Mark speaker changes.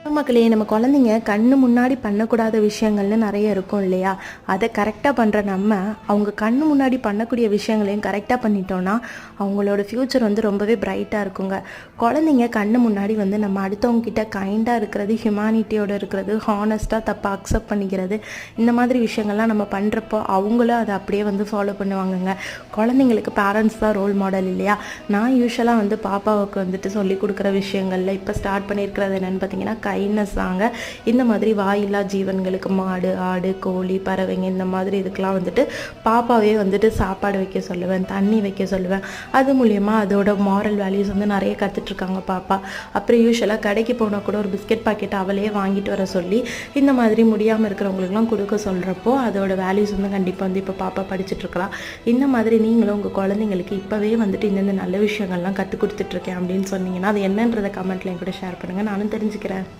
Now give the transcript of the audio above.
Speaker 1: மக்களே, நம்ம குழந்தைங்க கண்ணு முன்னாடி பண்ணக்கூடாத விஷயங்கள்னு நிறைய இருக்கும் இல்லையா? அதை கரெக்டாக பண்ணுற நம்ம, அவங்க கண்ணு முன்னாடி பண்ணக்கூடிய விஷயங்களையும் கரெக்டாக பண்ணிட்டோன்னா அவங்களோட ஃப்யூச்சர் வந்து ரொம்பவே பிரைட்டாக இருக்குங்க. குழந்தைங்க கண்ணு முன்னாடி வந்து நம்ம அடுத்தவங்க கிட்ட கைண்டாக இருக்கிறது, ஹியூமானிட்டியோடு இருக்கிறது, ஹானஸ்ட்டாக தப்பை அக்செப்ட் பண்ணிக்கிறது, இந்த மாதிரி விஷயங்கள்லாம் நம்ம பண்ணுறப்போ அவங்களும் அதை அப்படியே வந்து ஃபாலோ பண்ணுவாங்கங்க. குழந்தைங்களுக்கு பேரண்ட்ஸ் தான் ரோல் மாடல் இல்லையா? நான் யூஸ்வலாக வந்து பாப்பாவுக்கு வந்துட்டு சொல்லி கொடுக்குற விஷயங்களில் இப்போ ஸ்டார்ட் பண்ணியிருக்கிறது என்னென்னு பார்த்தீங்கன்னா, கைண்ட்னஸ் தாங்க. இந்த மாதிரி வாயில்லா ஜீவன்களுக்கு, மாடு, ஆடு, கோழி, பறவைங்க, இந்த மாதிரி இதுக்கெலாம் வந்துட்டு பாப்பாவே வந்துட்டு சாப்பாடு வைக்க சொல்லுவேன், தண்ணி வைக்க சொல்லுவேன். அது மூலயமா அதோட மாரல் வேல்யூஸ் வந்து நிறைய கற்றுட்ருக்காங்க பாப்பா. அப்புறம் யூஸ்வலாக கடைக்கு போனால் கூட ஒரு பிஸ்கெட் பாக்கெட் அவளே வாங்கிட்டு வர சொல்லி இந்த மாதிரி முடியாமல் இருக்கிறவங்களுக்குலாம் கொடுக்க சொல்கிறப்போ அதோட வேல்யூஸ் வந்து கண்டிப்பாக வந்து இப்போ பாப்பா படிச்சுட்ருக்கலாம். இந்த மாதிரி நீங்களும் உங்கள் குழந்தைங்களுக்கு இப்போவே வந்துட்டு இந்தந்த நல்ல விஷயங்கள்லாம் கற்றுக் கொடுத்துட்ருக்கேன் அப்படின்னு சொன்னீங்கன்னா அது என்னன்றதை கமெண்ட்டில் என் கூட ஷேர் பண்ணுங்கள், நானும் தெரிஞ்சுக்கிறேன்.